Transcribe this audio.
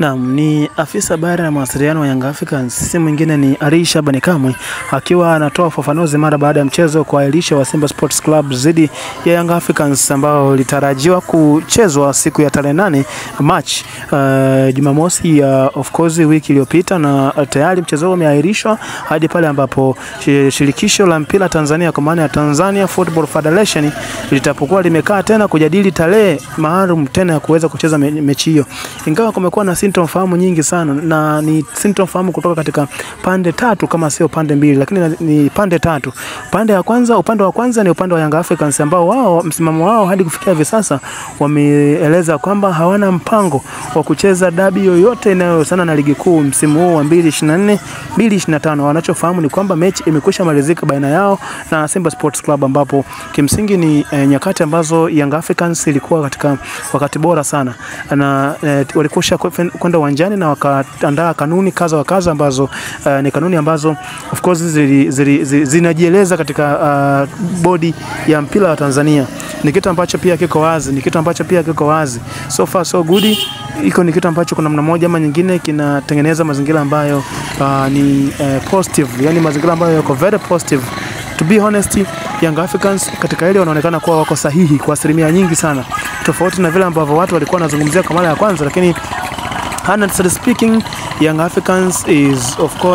Naam, ni afisa habari na mawasiliano wa Young Africans, si mwingine ni Ally Shabani Kamwe, akiwa anatoa ufafanuzi mara baada ya mchezo kuahirishwa wa Simba Sports Club dhidi ya Young Africans ambao ulitarajiwa kuchezwa siku ya tarehe 8 March Jumamosi of course wiki iliyopita, na tayari mchezo umeahirishwa hadi pale ambapo shirikisho la mpira Tanzania kwa maana ya Tanzania Football Federation litapokuwa limekaa tena kujadili tarehe maalum tena ya kuweza kucheza mechi hiyo. Ingawa kumekuwa na sintofahamu nyingi sana, na ni sintofahamu kutoka katika pande tatu kama sio pande mbili, lakini ni pande tatu. Upande wa kwanza ni upande wa Young Africans ambao wao msimamo wao hadi kufikia hivi sasa wameeleza kwamba hawana mpango wa kucheza dabi yoyote inayohusiana na ligi kuu msimu huu wa 2024-2025. Wanachofahamu ni kwamba mechi imekwisha malizika baina yao na Simba Sports Club, ambapo kimsingi ni nyakati ambazo Young Africans ilikuwa katika wakati bora sana, na walikwisha kwenda uwanjani na wakaandaa kanuni kaza wa kaza ambazo ni kanuni ambazo of course zinajieleza katika bodi ya mpira wa Tanzania. Ni kitu ambacho pia kiko wazi, so far so good. Iko ni kitu ambacho kuna namna moja ama nyingine kinatengeneza mazingira ambayo ni positive, yani mazingira ambayo yako very positive. To be honest, Young Africans katika ile wanaonekana kuwa wako sahihi kwa asilimia nyingi sana, tofauti na vile ambavyo watu walikuwa wanazungumzia kwa mara ya kwanza. Lakini honestly speaking, Young Africans is of course